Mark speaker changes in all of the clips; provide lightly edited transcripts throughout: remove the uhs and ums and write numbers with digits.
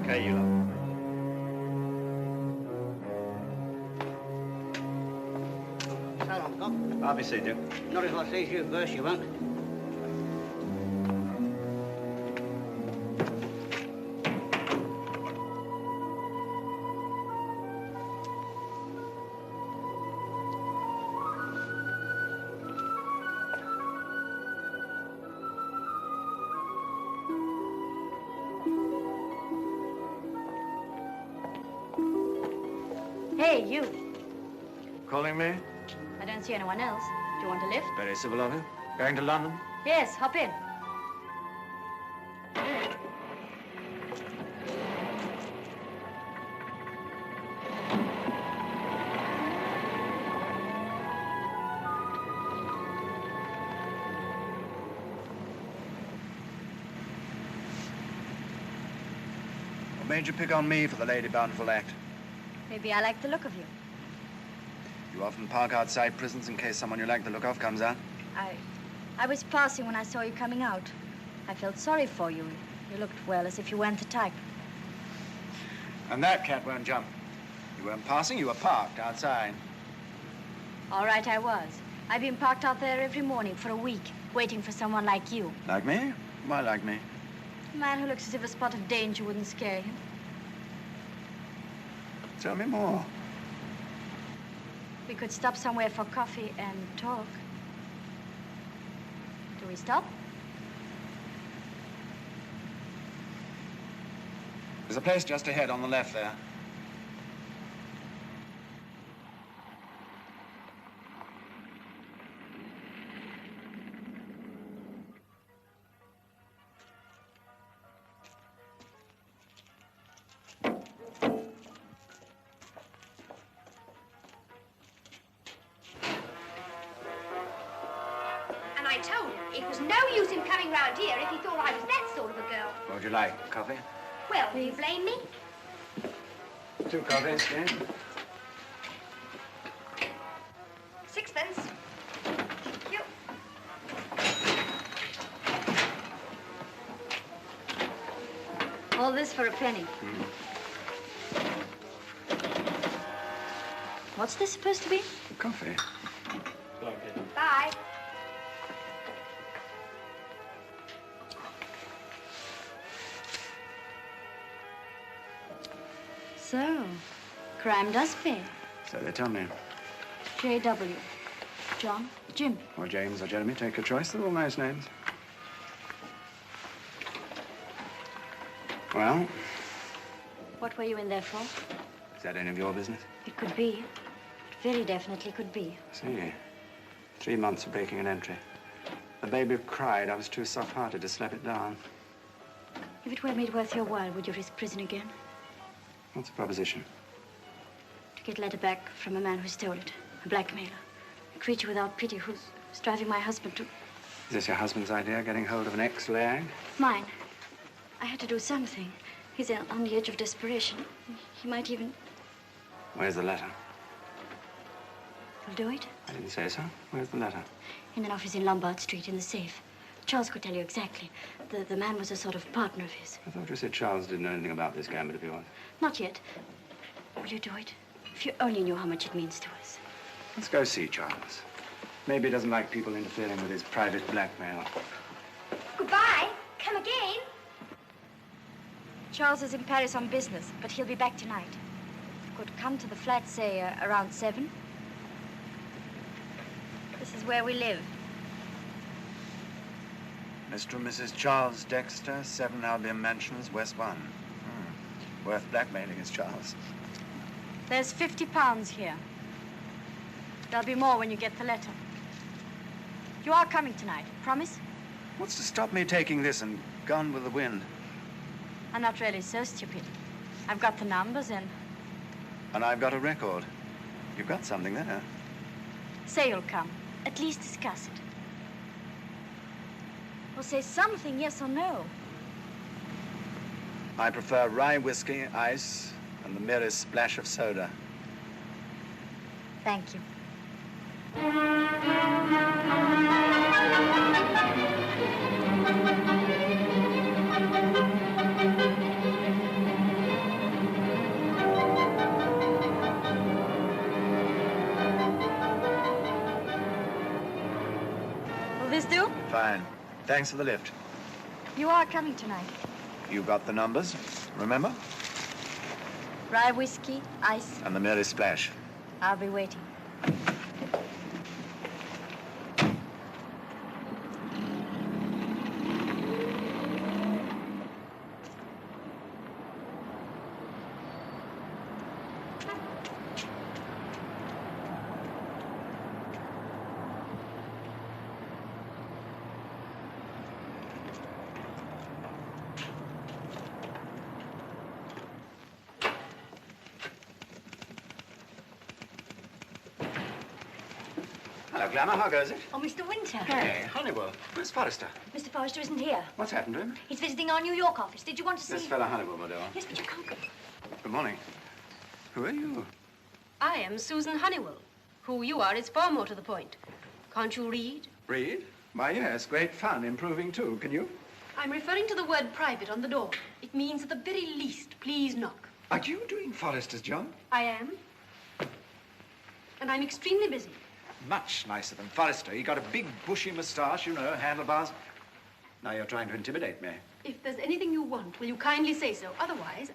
Speaker 1: Okay, you lot.
Speaker 2: So long, Doc.
Speaker 1: I'll be seeing you.
Speaker 2: Not if I see you first, you won't.
Speaker 3: Hey, you.
Speaker 1: Calling me?
Speaker 3: I don't see anyone else. Do you want a lift?
Speaker 1: Very civil of you. Going to London?
Speaker 3: Yes, hop in.
Speaker 1: What made you pick on me for the Lady Bountiful Act?
Speaker 3: Maybe I like the look of you.
Speaker 1: You often park outside prisons in case someone you like the look of comes out?
Speaker 3: I was passing when I saw you coming out. I felt sorry for you. You looked, well, as if you weren't the type.
Speaker 1: And that cat won't jump. You weren't passing, you were parked outside.
Speaker 3: All right, I was. I've been parked out there every morning for a week, waiting for someone like you.
Speaker 1: Like me? Why like me?
Speaker 3: A man who looks as if a spot of danger wouldn't scare him.
Speaker 1: Tell me more.
Speaker 3: We could stop somewhere for coffee and talk. Do we stop?
Speaker 1: There's a place just ahead on the left there.
Speaker 4: I told him it was no use him coming round here if he thought I was that sort of a girl.
Speaker 1: What would you like? Coffee?
Speaker 4: Well, do you blame me?
Speaker 1: 2 coffees, yeah?
Speaker 4: Sixpence. Thank you.
Speaker 3: All this for a penny. What's this supposed to be?
Speaker 1: Coffee.
Speaker 4: Bye.
Speaker 3: So, crime does pay.
Speaker 1: So they tell me.
Speaker 3: J.W. John, Jim.
Speaker 1: Or James or Jeremy, take your choice. They're all nice names. Well?
Speaker 3: What were you in there for?
Speaker 1: Is that any of your business?
Speaker 3: It could be. It very definitely could be.
Speaker 1: See. 3 months for breaking an entry. The baby cried. I was too soft-hearted to slap it down.
Speaker 3: If it were made worth your while, would you risk prison again?
Speaker 1: What's the proposition?
Speaker 3: To get a letter back from a man who stole it. A blackmailer. A creature without pity who's driving my husband to...
Speaker 1: Is this your husband's idea, getting hold of an ex-lag?
Speaker 3: Mine. I had to do something. He's on the edge of desperation. He might even...
Speaker 1: Where's the letter?
Speaker 3: You'll do it?
Speaker 1: I didn't say so. Where's the letter?
Speaker 3: In an office in Lombard Street, in the safe. Charles could tell you exactly. The man was a sort of partner of his.
Speaker 1: I thought you said Charles didn't know anything about this gambit of yours.
Speaker 3: Not yet. Will you do it? If you only knew how much it means to us.
Speaker 1: Let's go see Charles. Maybe he doesn't like people interfering with his private blackmail.
Speaker 4: Goodbye. Come again.
Speaker 3: Charles is in Paris on business, but he'll be back tonight. Could come to the flat, say, around 7. This is where we live.
Speaker 1: Mr. and Mrs. Charles Dexter, 7 Albion Mansions, West 1. Worth blackmailing is Charles.
Speaker 3: There's £50 here. There'll be more when you get the letter. You are coming tonight, promise?
Speaker 1: What's to stop me taking this and gone with the wind?
Speaker 3: I'm not really so stupid. I've got the numbers and...
Speaker 1: And I've got a record. You've got something there.
Speaker 3: Say you'll come. At least discuss it. Or say something, yes or no.
Speaker 1: I prefer rye whiskey, ice, and the merest splash of soda.
Speaker 3: Thank you.
Speaker 1: Thanks for the lift.
Speaker 3: You are coming tonight.
Speaker 1: You got the numbers, remember?
Speaker 3: Rye whiskey, ice.
Speaker 1: And the merest splash.
Speaker 3: I'll be waiting.
Speaker 1: Hello, Glamour. How goes it?
Speaker 5: Oh, Mr. Winter.
Speaker 1: Hey, Honeywell. Where's Forrester?
Speaker 5: Mr. Forrester isn't here.
Speaker 1: What's happened to him?
Speaker 5: He's visiting our New York office. Did you want to see
Speaker 1: This
Speaker 5: him?
Speaker 1: fellow Honeywell, madame.
Speaker 5: Yes, but you can't go.
Speaker 1: Good morning. Who are you?
Speaker 6: I am Susan Honeywell. Who you are is far more to the point. Can't you read?
Speaker 1: Read? Why, yes. Great fun. Improving, too. Can you?
Speaker 6: I'm referring to the word private on the door. It means at the very least, please knock.
Speaker 1: Are you doing Forrester's job?
Speaker 6: I am. And I'm extremely busy.
Speaker 1: Much nicer than Forrester. He got a big, bushy moustache, you know, handlebars. Now you're trying to intimidate me.
Speaker 6: If there's anything you want, will you kindly say so? Otherwise...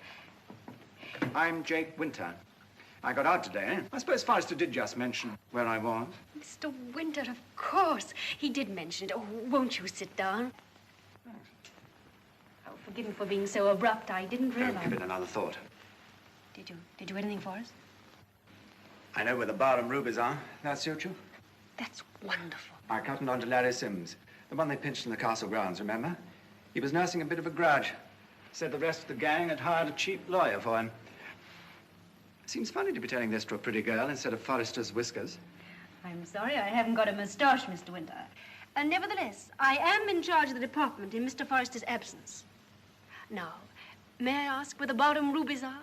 Speaker 1: I'm Jake Winter. I got out today. I suppose Forrester did just mention where I was.
Speaker 6: Mr. Winter, of course. He did mention it. Oh, won't you sit down?
Speaker 1: Thanks.
Speaker 6: Oh, forgive me for being so abrupt. I didn't
Speaker 1: Don't
Speaker 6: realize...
Speaker 1: give it another thought.
Speaker 6: Did you anything for us?
Speaker 1: I know where the bar and rubies are. That suit you?
Speaker 6: That's wonderful.
Speaker 1: I cottoned on to Larry Sims, the one they pinched in the castle grounds, remember? He was nursing a bit of a grudge. Said the rest of the gang had hired a cheap lawyer for him. Seems funny to be telling this to a pretty girl instead of Forrester's whiskers.
Speaker 6: I'm sorry I haven't got a moustache, Mr. Winter. Nevertheless, I am in charge of the department in Mr. Forrester's absence. Now, may I ask where the bottom rubies are?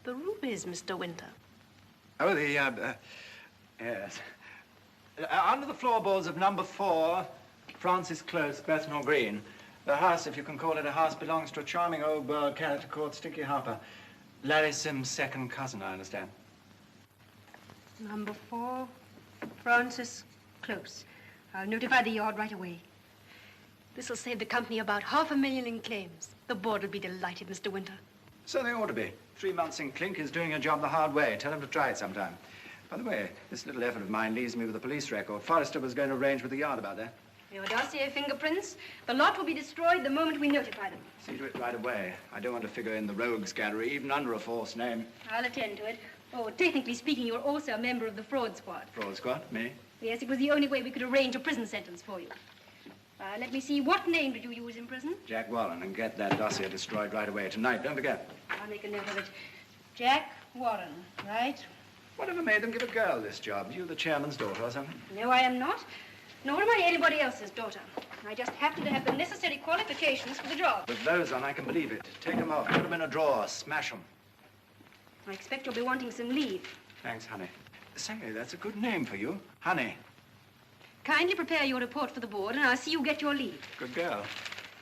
Speaker 6: The rubies, Mr. Winter.
Speaker 1: Oh, yes. Under the floorboards of number 4, Francis Close, Bethnal Green. The house, if you can call it a house, belongs to a charming old world character called Sticky Harper. Larry Sims' second cousin, I understand.
Speaker 6: Number 4, Francis Close. I'll notify the yard right away. This'll save the company about $500,000 in claims. The board will be delighted, Mr. Winter.
Speaker 1: So they ought to be. 3 months in clink is doing a job the hard way. Tell him to try it sometime. By the way, this little effort of mine leaves me with a police record. Forrester was going to arrange with the yard about that.
Speaker 6: Your dossier fingerprints. The lot will be destroyed the moment we notify them.
Speaker 1: See to it right away. I don't want to figure in the rogues gallery, even under a false name.
Speaker 6: I'll attend to it. Oh, technically speaking, you're also a member of the fraud squad.
Speaker 1: Fraud squad? Me?
Speaker 6: Yes, it was the only way we could arrange a prison sentence for you. Let me see, what name did you use in prison?
Speaker 1: Jack Warren, and get that dossier destroyed right away tonight. Don't forget.
Speaker 6: I'll make a note of it. Jack Warren, right?
Speaker 1: Whatever made them give a girl this job? You the chairman's daughter or something?
Speaker 6: No, I am not. Nor am I anybody else's daughter. I just happen to have the necessary qualifications for the job.
Speaker 1: With those on, I can believe it. Take them off, put them in a drawer, smash them.
Speaker 6: I expect you'll be wanting some leave.
Speaker 1: Thanks, honey. Say, that's a good name for you. Honey.
Speaker 6: Kindly prepare your report for the board, and I'll see you get your leave.
Speaker 1: Good girl.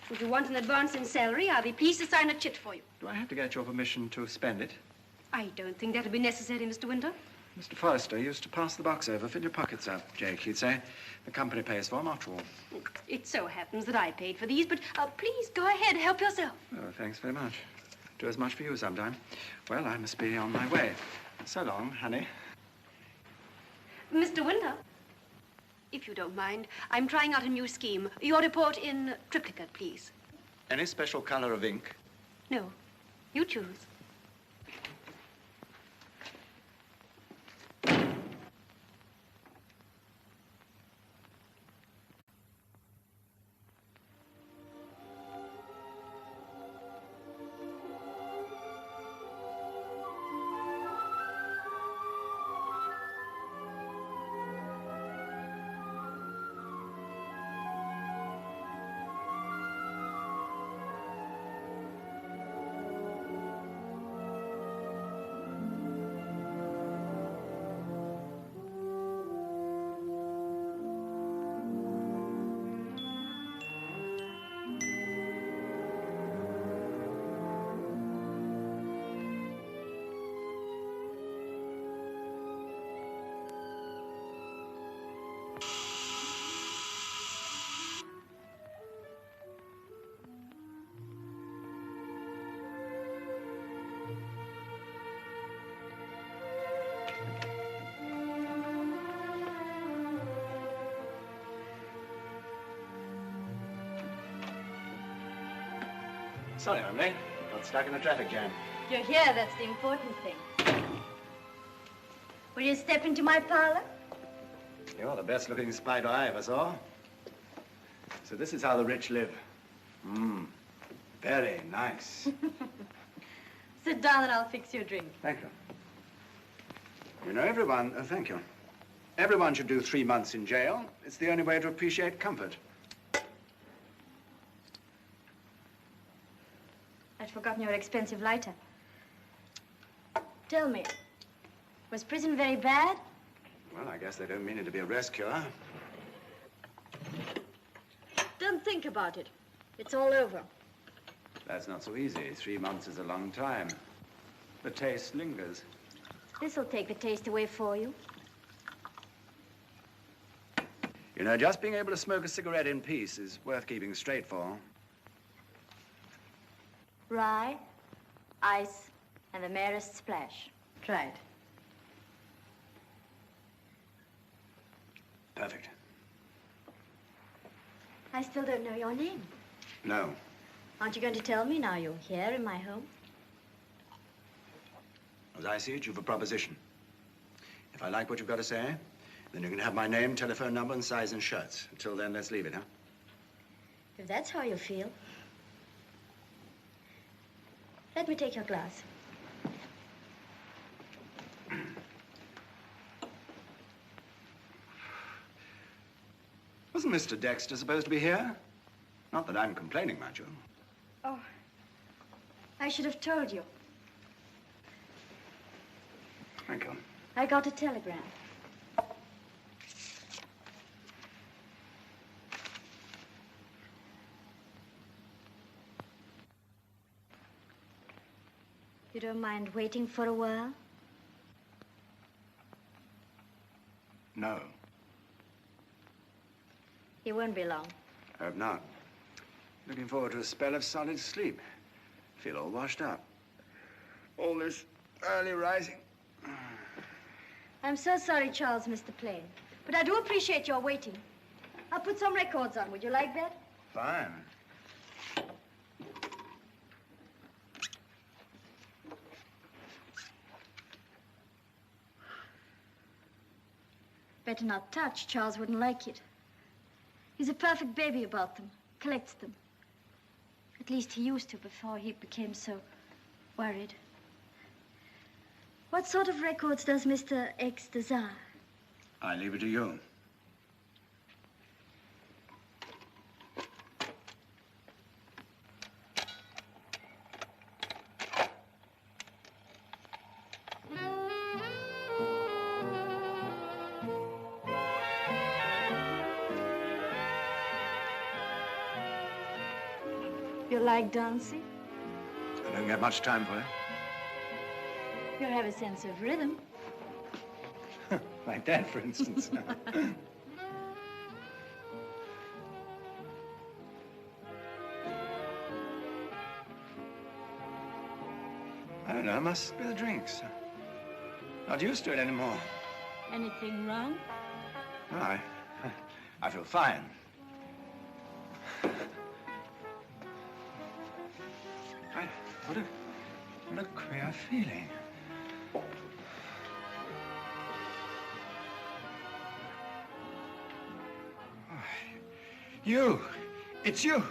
Speaker 6: If you want an advance in salary, I'll be pleased to sign a chit for you.
Speaker 1: Do I have to get your permission to spend it?
Speaker 6: I don't think that'll be necessary, Mr. Winter.
Speaker 1: Mr. Forrester used to pass the box over. Fill your pockets up, Jake, he'd say. The company pays for them, after all.
Speaker 6: It so happens that I paid for these, but please go ahead, help yourself.
Speaker 1: Oh, thanks very much. Do as much for you sometime. Well, I must be on my way. So long, honey.
Speaker 6: Mr. Winter, if you don't mind, I'm trying out a new scheme. Your report in triplicate, please.
Speaker 1: Any special color of ink?
Speaker 6: No, you choose.
Speaker 1: Sorry, I'm late. Got stuck in a traffic jam.
Speaker 3: You're here, that's the important thing. Will you step into my parlor?
Speaker 1: You're the best-looking spider I ever saw. So this is how the rich live. Very nice.
Speaker 3: Sit down and I'll fix you a drink.
Speaker 1: Thank you. You know, everyone... thank you. Everyone should do 3 months in jail. It's the only way to appreciate comfort.
Speaker 3: I'd forgotten your expensive lighter. Tell me, was prison very bad?
Speaker 1: Well, I guess they don't mean it to be a rest cure.
Speaker 3: Don't think about it. It's all over.
Speaker 1: That's not so easy. 3 months is a long time. The taste lingers.
Speaker 3: This'll take the taste away for you.
Speaker 1: You know, just being able to smoke a cigarette in peace is worth keeping straight for.
Speaker 3: Rye, ice, and the merest splash. Try it.
Speaker 1: Perfect.
Speaker 3: I still don't know your name.
Speaker 1: No.
Speaker 3: Aren't you going to tell me now you're here in my home?
Speaker 1: As I see it, you've a proposition. If I like what you've got to say, then you can have my name, telephone number, and size in shirts. Until then, let's leave it, huh?
Speaker 3: If that's how you feel. Let me take your glass.
Speaker 1: Wasn't Mr. Dexter supposed to be here? Not that I'm complaining, mind you.
Speaker 3: Oh, I should have told you.
Speaker 1: Thank you.
Speaker 3: I got a telegram. You don't mind waiting for a while?
Speaker 1: No.
Speaker 3: It won't be long.
Speaker 1: Hope not. Looking forward to a spell of solid sleep. Feel all washed up. All this early rising.
Speaker 3: I'm so sorry, Charles, Mr. Plain. But I do appreciate your waiting. I'll put some records on. Would you like that?
Speaker 1: Fine.
Speaker 3: Better not touch. Charles wouldn't like it. He's a perfect baby about them. Collects them. At least he used to before he became so worried. What sort of records does Mr. X desire?
Speaker 1: I leave it to you.
Speaker 3: You like dancing?
Speaker 1: I don't get much time for it.
Speaker 3: You have a sense of rhythm.
Speaker 1: Like that, for instance. I don't know, must be the drinks. Not used to it anymore.
Speaker 3: Anything wrong?
Speaker 1: No, I feel fine. What a queer feeling. You! It's you!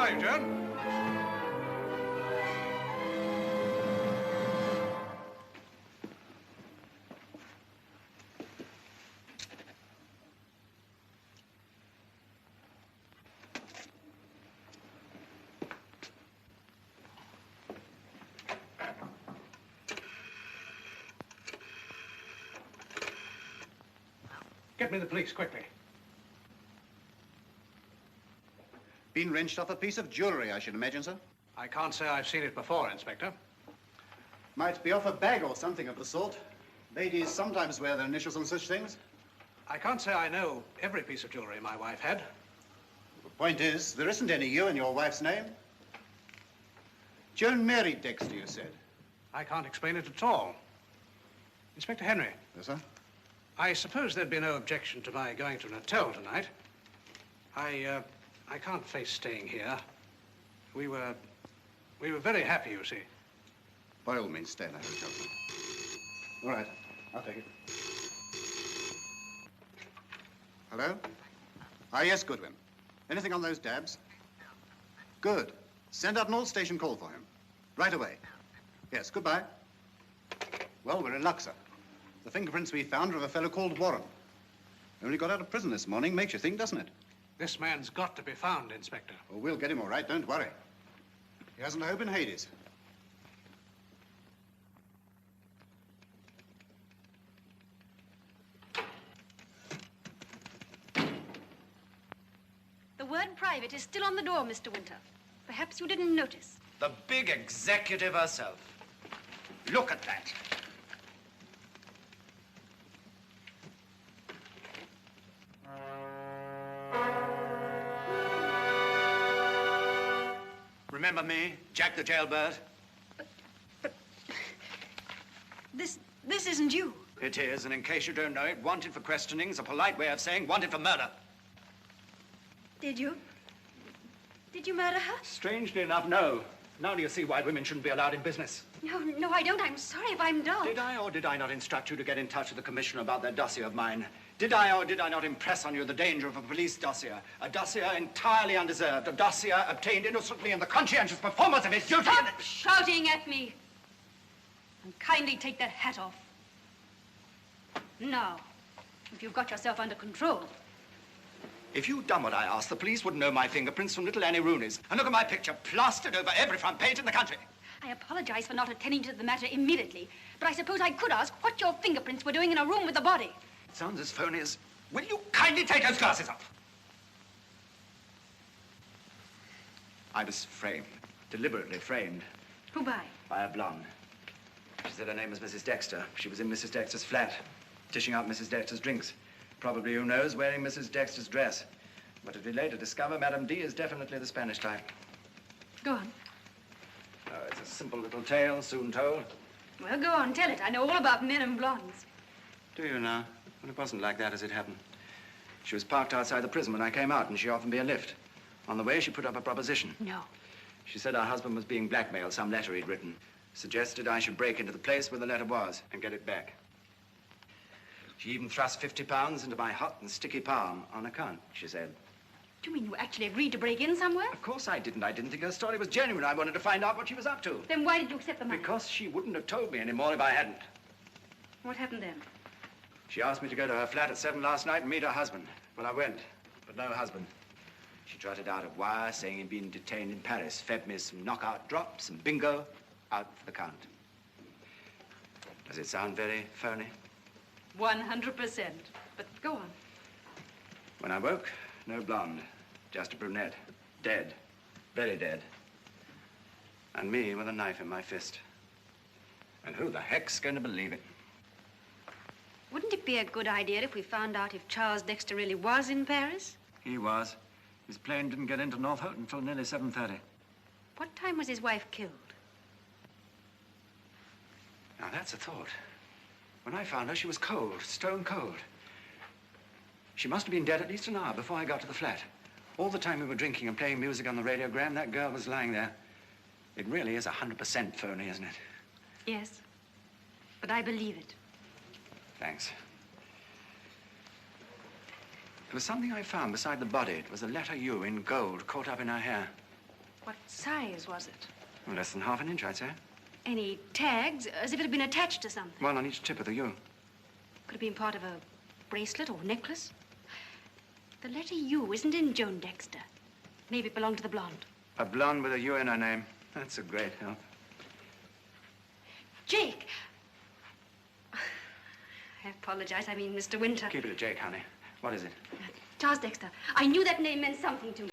Speaker 7: Sorry, Joan. Get me the police, quickly.
Speaker 8: Been wrenched off a piece of jewelry, I should imagine, sir.
Speaker 7: I can't say I've seen it before, Inspector.
Speaker 8: Might be off a bag or something of the sort. Ladies sometimes wear their initials on such things.
Speaker 7: I can't say I know every piece of jewelry my wife had.
Speaker 8: The point is, there isn't any you in your wife's name. Joan Mary Dexter, you said.
Speaker 7: I can't explain it at all. Inspector Henry.
Speaker 8: Yes, sir?
Speaker 7: I suppose there'd be no objection to my going to an hotel tonight. I can't face staying here. We were very happy, you see.
Speaker 8: By all means, stay in the hotel, sir. All right, I'll take it. Hello? Ah, yes, Goodwin. Anything on those dabs? Good. Send out an all-station call for him. Right away. Yes, goodbye. Well, we're in luck, sir. The fingerprints we found are of a fellow called Warren. Only got out of prison this morning. Makes you think, doesn't it?
Speaker 7: This man's got to be found, Inspector.
Speaker 8: Oh, we'll get him all right, don't worry. He hasn't a hope in Hades.
Speaker 6: The word private is still on the door, Mr. Winter. Perhaps you didn't notice.
Speaker 1: The big executive herself. Look at that. Remember me, Jack the jailbird?
Speaker 6: But this isn't you.
Speaker 1: It is, and in case you don't know it, wanted for questioning is a polite way of saying wanted for murder.
Speaker 6: Did you? Did you murder her?
Speaker 1: Strangely enough, no. Now do you see why women shouldn't be allowed in business?
Speaker 6: No, I don't. I'm sorry if I'm dull.
Speaker 1: Did I or did I not instruct you to get in touch with the commissioner about that dossier of mine? Did I or did I not impress on you the danger of a police dossier? A dossier entirely undeserved. A dossier obtained innocently in the conscientious performance of his duty.
Speaker 6: Stop shouting at me. And kindly take that hat off. Now, if you've got yourself under control.
Speaker 1: If you'd done what I asked, the police wouldn't know my fingerprints from little Annie Rooney's. And look at my picture, plastered over every front page in the country.
Speaker 6: I apologize for not attending to the matter immediately, but I suppose I could ask what your fingerprints were doing in a room with the body.
Speaker 1: It sounds as phony as... Will you kindly take those glasses off? I was framed, deliberately framed.
Speaker 6: Who by?
Speaker 1: By a blonde. She said her name was Mrs. Dexter. She was in Mrs. Dexter's flat, dishing out Mrs. Dexter's drinks. Probably, who knows, wearing Mrs. Dexter's dress. But as we later discover, Madame D is definitely the Spanish type.
Speaker 6: Go on.
Speaker 1: Oh, it's a simple little tale, soon told.
Speaker 6: Well, go on, tell it. I know all about men and blondes.
Speaker 1: Do you now? Well, it wasn't like that as it happened. She was parked outside the prison when I came out, and she offered me a lift. On the way, she put up a proposition.
Speaker 6: No.
Speaker 1: She said her husband was being blackmailed, some letter he'd written. Suggested I should break into the place where the letter was and get it back. She even thrust 50 pounds into my hot and sticky palm on account, she said.
Speaker 6: Do you mean you actually agreed to break in somewhere?
Speaker 1: Of course I didn't. I didn't think her story was genuine. I wanted to find out what she was up to.
Speaker 6: Then why did you accept the money?
Speaker 1: Because she wouldn't have told me anymore if I hadn't.
Speaker 6: What happened then?
Speaker 1: She asked me to go to her flat at 7 last night and meet her husband. Well, I went, but no husband. She trotted out a wire saying he'd been detained in Paris, fed me some knockout drops, and bingo, out for the count. Does it sound very phony?
Speaker 6: 100%. But go on.
Speaker 1: When I woke, no blonde, just a brunette. Dead. Very dead. And me with a knife in my fist. And who the heck's going to believe it?
Speaker 6: Wouldn't it be a good idea if we found out if Charles Dexter really was in Paris?
Speaker 1: He was. His plane didn't get into North Houghton until nearly 7:30.
Speaker 6: What time was his wife killed?
Speaker 1: Now, that's a thought. When I found her, she was cold, stone cold. She must have been dead at least an hour before I got to the flat. All the time we were drinking and playing music on the radiogram, that girl was lying there. It really is 100% phony, isn't it?
Speaker 6: Yes. But I believe it.
Speaker 1: Thanks. There was something I found beside the body. It was a letter U in gold caught up in her hair.
Speaker 6: What size was it?
Speaker 1: Well, less than half an inch, I'd say.
Speaker 6: Any tags, as if it had been attached to something?
Speaker 1: One on each tip of the U.
Speaker 6: Could have been part of a bracelet or necklace. The letter U isn't in Joan Dexter. Maybe it belonged to the blonde.
Speaker 1: A blonde with a U in her name. That's a great help.
Speaker 6: Jake! I apologize. I mean, Mr. Winter.
Speaker 1: Keep it a Jake, honey. What is it?
Speaker 6: Charles Dexter. I knew that name meant something to me.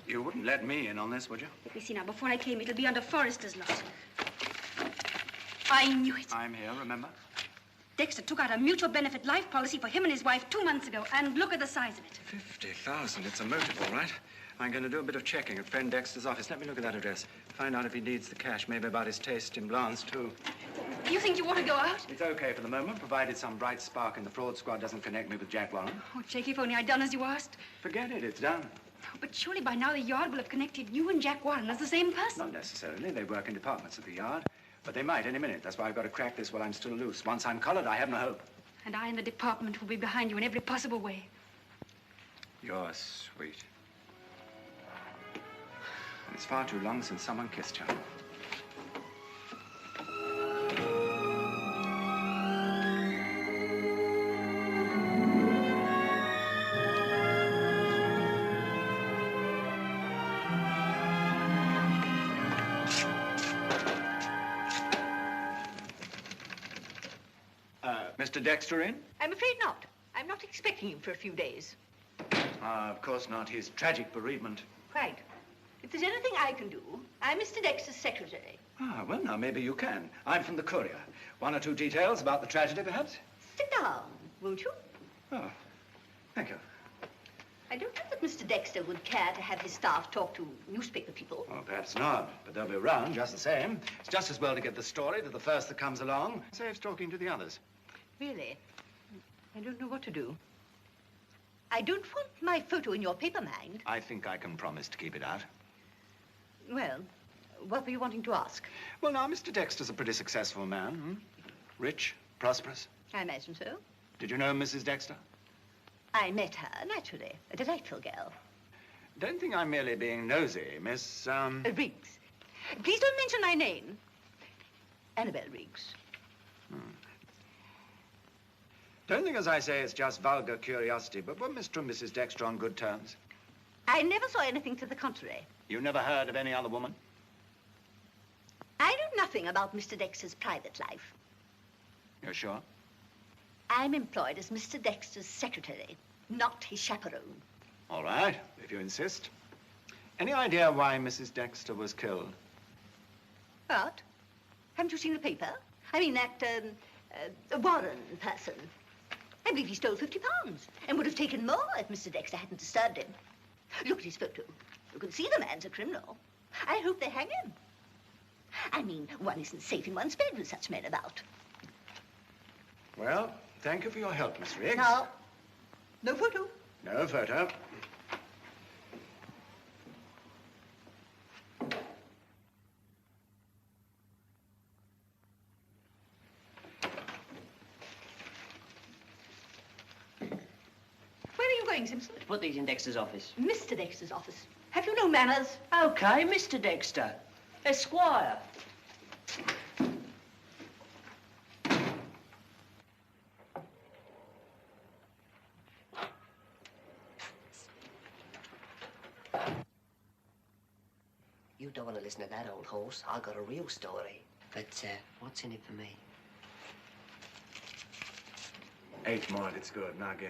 Speaker 1: You wouldn't let me in on this, would you?
Speaker 6: Let me see now. Before I came, it'll be under Forrester's lot. I knew it.
Speaker 1: I'm here, remember?
Speaker 6: Dexter took out a mutual benefit life policy for him and his wife 2 months ago, and look at the size of it.
Speaker 1: 50,000. It's a motive, all right. I'm going to do a bit of checking at friend Dexter's office. Let me look at that address. Find out if he needs the cash, maybe about his taste in blondes, too.
Speaker 6: You think you want to go out?
Speaker 1: It's okay for the moment, provided some bright spark in the fraud squad doesn't connect me with Jack Warren.
Speaker 6: Oh, Jake, if only I'd done as you asked.
Speaker 1: Forget it, it's done.
Speaker 6: But surely by now the Yard will have connected you and Jack Warren as the same person.
Speaker 1: Not necessarily. They work in departments at the Yard. But they might any minute. That's why I've got to crack this while I'm still loose. Once I'm collared, I have no hope.
Speaker 6: And I and the department will be behind you in every possible way.
Speaker 1: You're sweet. It's far too long since someone kissed you. Mr. Dexter in?
Speaker 9: I'm afraid not. I'm not expecting him for a few days.
Speaker 1: Of course not. His tragic bereavement.
Speaker 9: Quite. If there's anything I can do, I'm Mr. Dexter's secretary.
Speaker 1: Well, now, maybe you can. I'm from the Courier. 1 or 2 details about the tragedy, perhaps?
Speaker 9: Sit down, won't you?
Speaker 1: Oh, thank you.
Speaker 9: I don't know that Mr. Dexter would care to have his staff talk to newspaper people.
Speaker 1: Well, perhaps not, but they'll be around just the same. It's just as well to get the story to the first that comes along. Saves talking to the others.
Speaker 9: Really? I don't know what to do. I don't want my photo in your paper, mind.
Speaker 1: I think I can promise to keep it out.
Speaker 9: Well, what were you wanting to ask?
Speaker 1: Well, now, Mr. Dexter's a pretty successful man. Rich, prosperous.
Speaker 9: I imagine so.
Speaker 1: Did you know Mrs. Dexter?
Speaker 9: I met her, naturally. A delightful girl.
Speaker 1: Don't think I'm merely being nosy, Miss,
Speaker 9: Riggs. Please don't mention my name. Annabel Riggs.
Speaker 1: Don't think, as I say, it's just vulgar curiosity, but were Mr. and Mrs. Dexter on good terms?
Speaker 9: I never saw anything to the contrary.
Speaker 1: You never heard of any other woman?
Speaker 9: I know nothing about Mr. Dexter's private life.
Speaker 1: You're sure?
Speaker 9: I'm employed as Mr. Dexter's secretary, not his chaperone.
Speaker 1: All right, if you insist. Any idea why Mrs. Dexter was killed?
Speaker 9: What? Haven't you seen the paper? I mean, that, Warren person. I believe he stole £50 and would have taken more if Mr. Dexter hadn't disturbed him. Look at his photo. You can see the man's a criminal. I hope they hang him. I mean, one isn't safe in one's bed with such men about.
Speaker 1: Well, thank you for your help, Miss Riggs.
Speaker 9: Now, no photo.
Speaker 1: No photo.
Speaker 9: Where are you going, Simpson?
Speaker 2: To put these in Dexter's office.
Speaker 9: Mr. Dexter's office. Have you no manners?
Speaker 2: Okay, Mr. Dexter. Esquire. You don't want to listen to that old horse. I got a real story. But, what's in it for me?
Speaker 1: 8 more if it's good. Now give.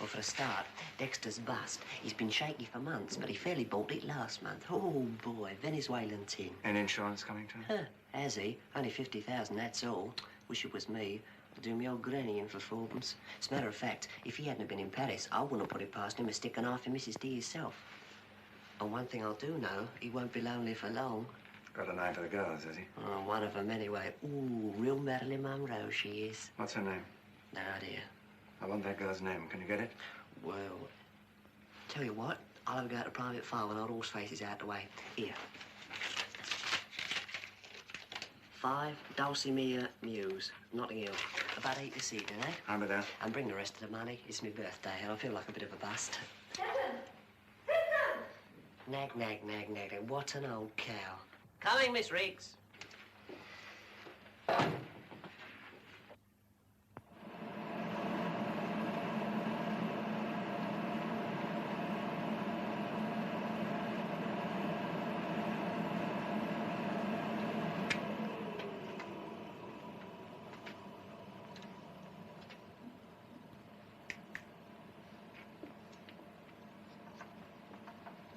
Speaker 2: Well, for a start, Dexter's bust. He's been shaky for months, but he fairly bought it last month. Oh, boy, Venezuelan tin.
Speaker 1: Any insurance coming to him?
Speaker 2: Huh, has he? Only 50,000, that's all. Wish it was me. I'd do me old granny in for fourpence. As a matter of fact, if he hadn't been in Paris, I wouldn't have put it past him to stick a knife in Mrs. D himself. And one thing I do know, he won't be lonely for long.
Speaker 1: Got an eye for the girls, has he?
Speaker 2: Oh, one of them anyway. Ooh, real Marilyn Monroe she is.
Speaker 1: What's her name?
Speaker 2: No idea.
Speaker 1: I want that girl's name. Can you get it?
Speaker 2: Well, tell you what, I'll have a go at a private file when old Horseface is out the way. Here. 5 Dulcimere Mews, Notting Hill. About 8 this evening, eh?
Speaker 1: I'll be there.
Speaker 2: And bring the rest of the money. It's my birthday and I feel like a bit of a bust. Nag, nag, nag, nag, nag. What an old cow.
Speaker 10: Coming, Miss Riggs.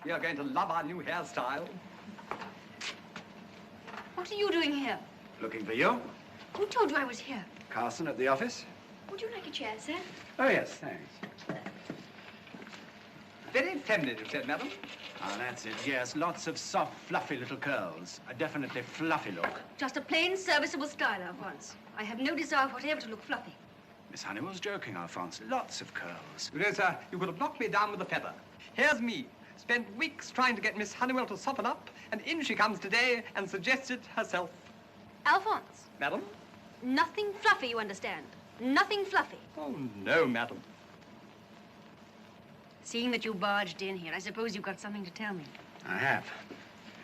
Speaker 11: You're going to love our new hairstyle.
Speaker 6: What are you doing here?
Speaker 1: Looking for you?
Speaker 6: Who told you I was here?
Speaker 1: Carson at the office?
Speaker 6: Would you like a chair, sir?
Speaker 1: Oh, yes, thanks.
Speaker 11: Very feminine, you said, madam.
Speaker 1: Ah, that's it, yes. Lots of soft, fluffy little curls. A definitely fluffy look.
Speaker 6: Just a plain, serviceable style, Alphonse. I have no desire whatever to look fluffy.
Speaker 1: Miss Honeywell's joking, Alphonse. Lots of curls.
Speaker 11: You know, sir, you could have knocked me down with a feather. Here's me. Spent weeks trying to get Miss Honeywell to soften up, and in she comes today and suggests it herself.
Speaker 6: Alphonse.
Speaker 11: Madam?
Speaker 6: Nothing fluffy, you understand. Nothing fluffy.
Speaker 11: Oh, no, madam.
Speaker 6: Seeing that you barged in here, I suppose you've got something to tell me.
Speaker 1: I have.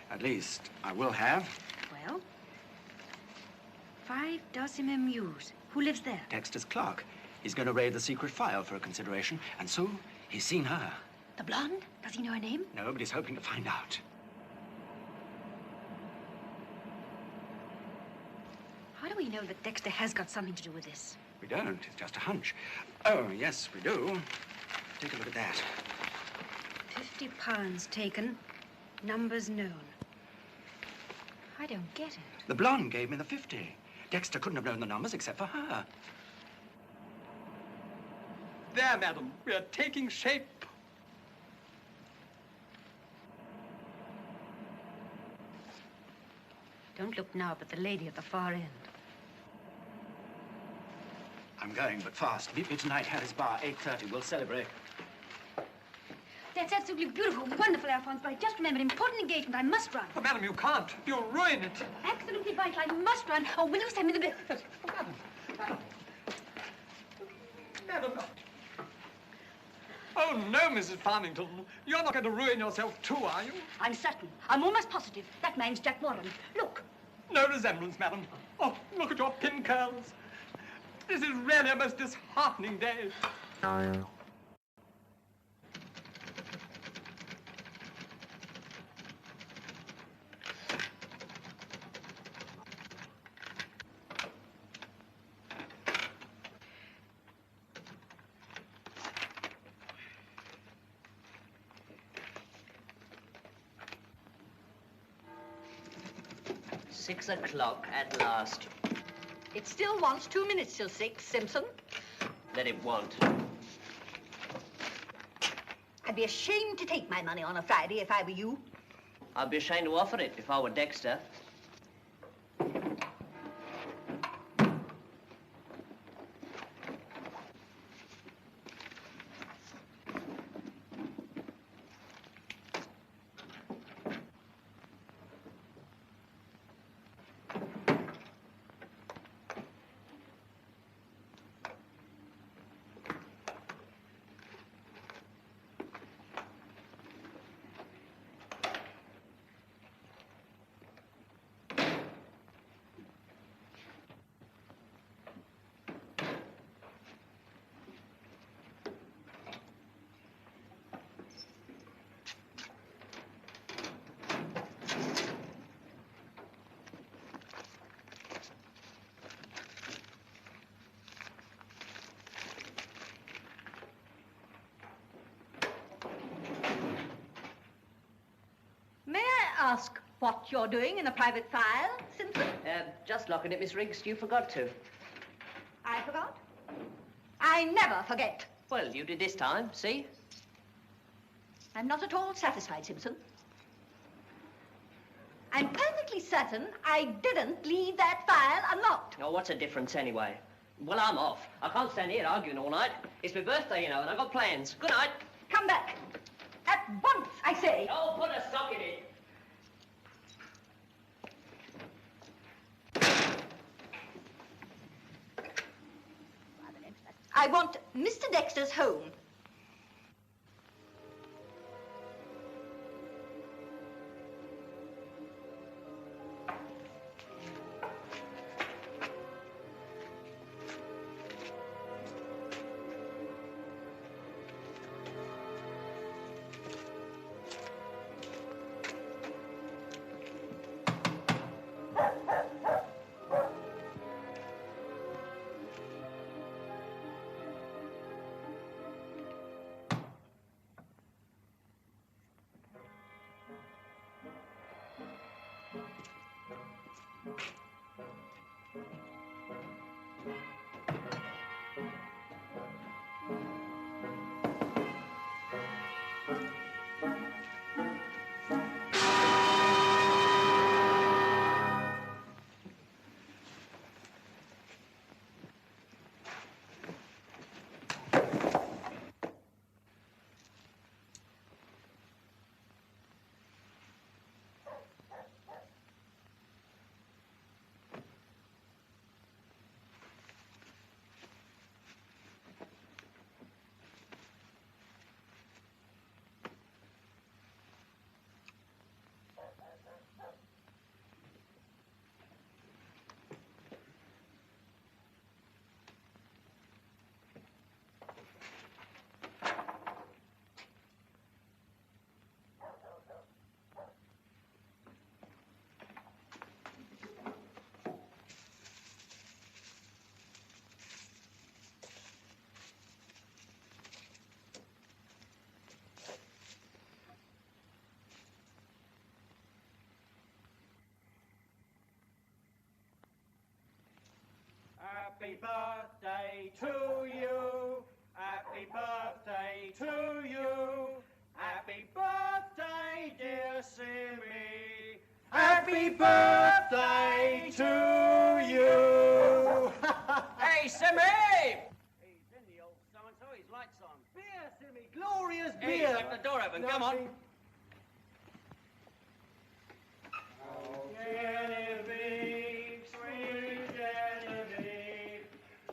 Speaker 1: At least, I will have.
Speaker 6: Well? 5 Dulcimer Mews. Who lives there?
Speaker 1: Dexter's clerk. He's going to raid the secret file for a consideration, and so he's seen her.
Speaker 6: The blonde? Does he know her name?
Speaker 1: No, but he's hoping to find out.
Speaker 6: How do we know that Dexter has got something to do with this?
Speaker 1: We don't. It's just a hunch. Oh, yes, we do. Take a look at that.
Speaker 6: £50 taken, numbers known. I don't get it.
Speaker 1: The blonde gave me the 50. Dexter couldn't have known the numbers except for her.
Speaker 11: There, madam. We're taking shape.
Speaker 6: Don't look now, but the lady at the far end.
Speaker 1: I'm going, but fast. Meet me tonight, Harry's Bar, 8:30. We'll celebrate.
Speaker 6: That's absolutely beautiful, wonderful, Alphonse, but I just remembered an important engagement. I must run.
Speaker 11: Oh, madam, you can't. You'll ruin it.
Speaker 6: Absolutely vital. I must run. Oh, will you send me the bill?
Speaker 11: Yes. Oh, madam. Madam. Oh, no, Mrs. Farmington. You're not going to ruin yourself too, are you?
Speaker 6: I'm certain. I'm almost positive. That man's Jack Warren. Look.
Speaker 11: No resemblance, madam. Oh, look at your pin curls. This is really a most disheartening day.
Speaker 10: Six o'clock at last.
Speaker 9: It still wants 2 minutes till 6, Simpson.
Speaker 10: Let it want.
Speaker 9: I'd be ashamed to take my money on a Friday if I were you.
Speaker 10: I'd be ashamed to offer it if I were Dexter.
Speaker 9: May I ask what you're doing in a private file, Simpson?
Speaker 10: Just locking it, Miss Riggs. You forgot to.
Speaker 9: I forgot? I never forget.
Speaker 10: Well, you did this time, see?
Speaker 9: I'm not at all satisfied, Simpson. I'm perfectly certain I didn't leave that file unlocked.
Speaker 10: Oh, what's the difference anyway? Well, I'm off. I can't stand here arguing all night. It's my birthday, you know, and I've got plans. Good night.
Speaker 9: Come back. At once, I say.
Speaker 10: Oh, put a sock in it.
Speaker 9: I want Mr. Dexter's home.
Speaker 1: Happy birthday to you. Happy birthday to you. Happy birthday, dear Simmy. Happy birthday to you.
Speaker 10: Hey, Simmy! He's in the old so-and-so. His light's on.
Speaker 1: Beer, Simmy. Glorious
Speaker 10: Hey,
Speaker 1: beer.
Speaker 10: left the door open. Come on.
Speaker 1: Genevieve, sweet Genevieve,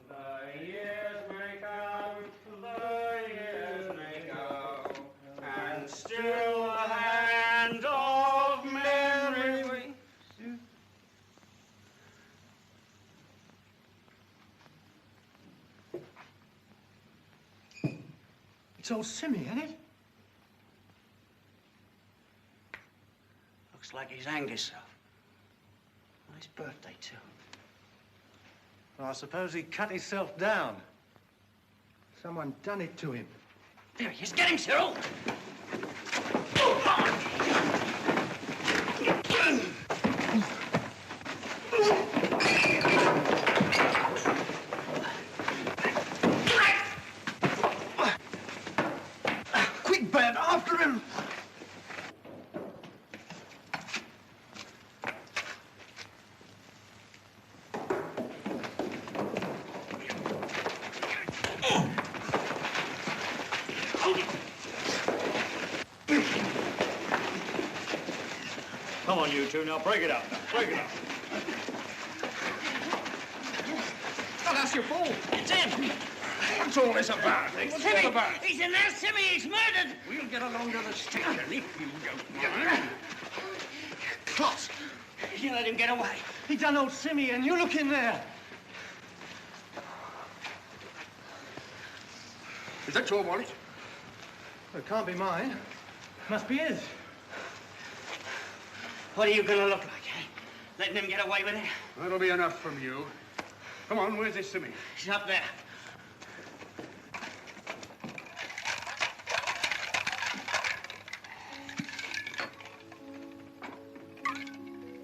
Speaker 1: the years may come, the years may go, and still the hand of Mary. It's old Simmy, isn't it? Looks like he's hanged himself. On his birthday, too. Well, I suppose he cut himself down. Someone done it to him.
Speaker 10: There he is. Get him, Cyril!
Speaker 1: Quick, Bert, after him!
Speaker 12: Come on, you two, now break it up. Break it up.
Speaker 1: Oh, that's your fault.
Speaker 10: It's him!
Speaker 1: What's all this about? What's
Speaker 10: Simmy!
Speaker 1: all about?
Speaker 10: He's in there, Simmy! He's murdered!
Speaker 1: We'll get along to the station if you don't mind. Clot!
Speaker 10: You let him get away.
Speaker 1: He done old Simmy, and you look in there.
Speaker 12: Is that your wallet?
Speaker 1: Well, it can't be mine. Must be his.
Speaker 10: What are you gonna look like, eh? Letting him get away with it?
Speaker 12: That'll be enough from you. Come on, where's this Simmy?
Speaker 10: He's up there.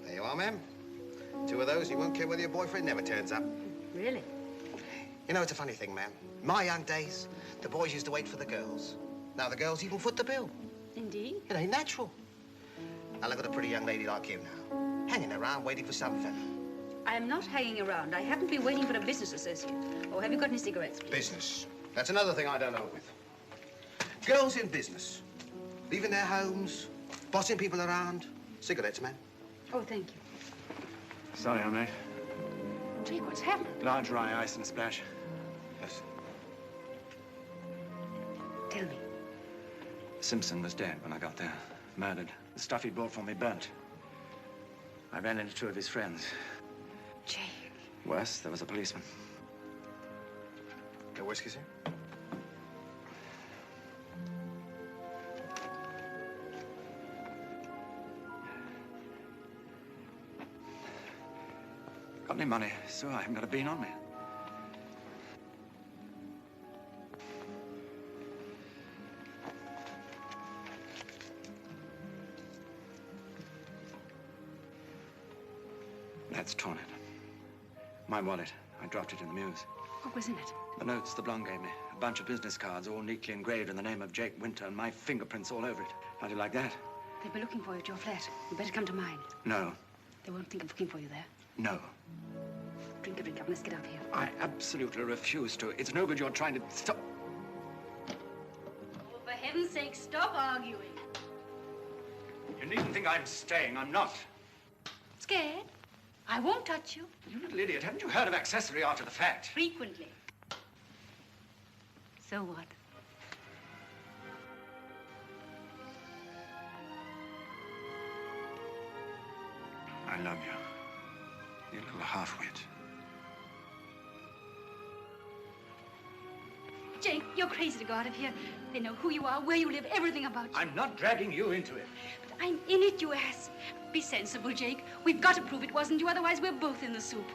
Speaker 8: There you are, ma'am. 2 of those, you won't care whether your boyfriend never turns up.
Speaker 6: Really?
Speaker 8: You know, it's a funny thing, ma'am. In my young days, the boys used to wait for the girls. Now the girls even foot the bill.
Speaker 6: Indeed.
Speaker 8: It ain't natural. Now look at a pretty young lady like you now, hanging around waiting for some fella.
Speaker 6: I'm not hanging around. I haven't been waiting for a business associate. Oh, have you got any cigarettes?
Speaker 8: Business. That's another thing I don't know with. Girls in business, leaving their homes, bossing people around. Cigarettes, man.
Speaker 6: Oh, thank you.
Speaker 1: Sorry, I'm late.
Speaker 6: Jake, what's happened?
Speaker 1: Large rye ice and splash.
Speaker 8: Yes.
Speaker 6: Tell me.
Speaker 1: Simpson was dead when I got there. Murdered. The stuff he bought for me burnt. I ran into 2 of his friends.
Speaker 6: Jake.
Speaker 1: Worse, there was a policeman.
Speaker 8: No whiskey, sir?
Speaker 1: Got any money? So I haven't got a bean on me. That's torn it. My wallet. I dropped it in the mews.
Speaker 6: What was in it?
Speaker 1: The notes the blonde gave me. A bunch of business cards, all neatly engraved in the name of Jake Winter, and my fingerprints all over it. How'd you like that?
Speaker 6: They'll be looking for you at your flat. You better come to mine.
Speaker 1: No.
Speaker 6: They won't think of looking for you there.
Speaker 1: No.
Speaker 6: Drink a drink up. Let's get out of here.
Speaker 1: I absolutely refuse to. It's no good you're trying to stop.
Speaker 6: Oh, for heaven's sake, stop arguing.
Speaker 1: You needn't think I'm staying. I'm not.
Speaker 6: Scared? I won't touch you.
Speaker 1: You little idiot. Haven't you heard of accessory after the fact?
Speaker 6: Frequently. So what?
Speaker 1: I love you. You little half-wit.
Speaker 6: Jake, you're crazy to go out of here. They know who you are, where you live, everything about you.
Speaker 1: I'm not dragging you into it.
Speaker 6: But I'm in it, you ass. Be sensible, Jake. We've got to prove it wasn't you, otherwise we're both in the soup.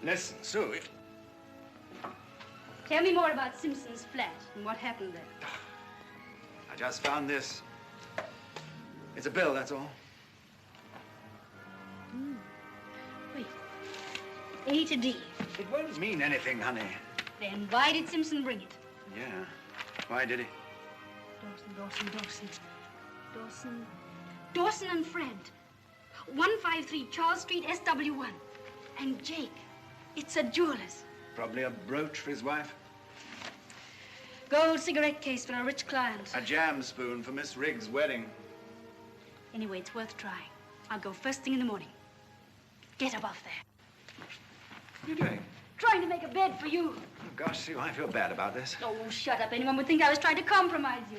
Speaker 1: Listen, Sue, if...
Speaker 6: Tell me more about Simpson's flat and what happened there.
Speaker 1: I just found this. It's a bill, that's all.
Speaker 6: Wait. A to D.
Speaker 1: It won't mean anything, honey.
Speaker 6: Then why did Simpson bring it?
Speaker 1: Yeah. Why did he?
Speaker 6: Dawson and friend. 153 Charles Street, SW1. And Jake, it's a jeweler's.
Speaker 1: Probably a brooch for his wife.
Speaker 6: Gold cigarette case for a rich client.
Speaker 1: A jam spoon for Miss Riggs' wedding.
Speaker 6: Anyway, it's worth trying. I'll go first thing in the morning. Get up off there.
Speaker 1: What are you doing?
Speaker 6: Trying to make a bed for you.
Speaker 1: Oh, gosh, see, I feel bad about this.
Speaker 6: Oh, shut up. Anyone would think I was trying to compromise you.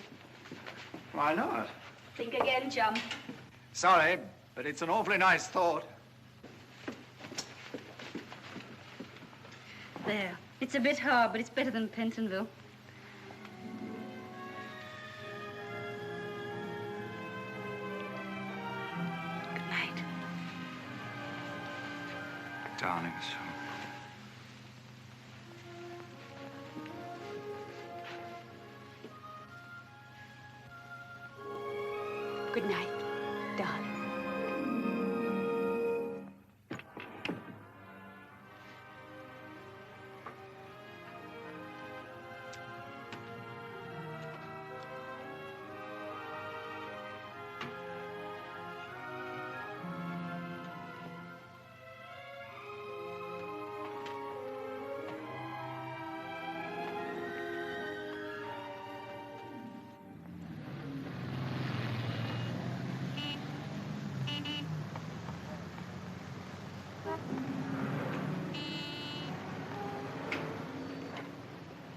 Speaker 1: Why not?
Speaker 6: Think again, chum.
Speaker 1: Sorry, but it's an awfully nice thought.
Speaker 6: There. It's a bit hard, but it's better than Pentonville. Good night.
Speaker 1: Darlings.
Speaker 6: Good night, darling.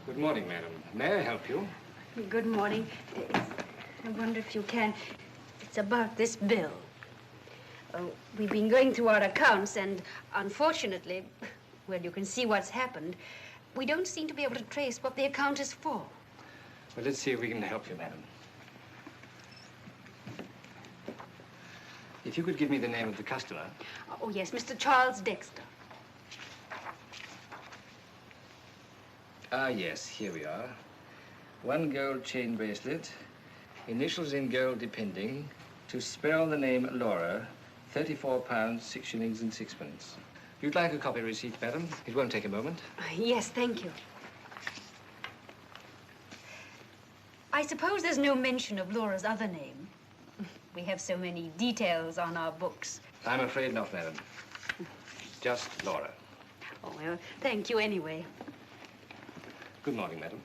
Speaker 7: Good morning, madam. May I help you?
Speaker 6: Good morning. I wonder if you can. It's about this bill. We've been going through our accounts, and unfortunately, well, you can see what's happened. We don't seem to be able to trace what the account is for.
Speaker 7: Well, let's see if we can help you, madam. If you could give me the name of the customer.
Speaker 6: Oh, yes, Mr. Charles Dexter.
Speaker 7: Ah, yes, here we are. 1 gold chain bracelet, initials in gold depending, to spell the name Laura, £34, 6 shillings and 6pence. You'd like a copy receipt, madam? It won't take a moment.
Speaker 6: Yes, thank you. I suppose there's no mention of Laura's other name. We have so many details on our books.
Speaker 7: I'm afraid not, madam. Just Laura.
Speaker 6: Oh, well, thank you anyway.
Speaker 7: Good morning, madam.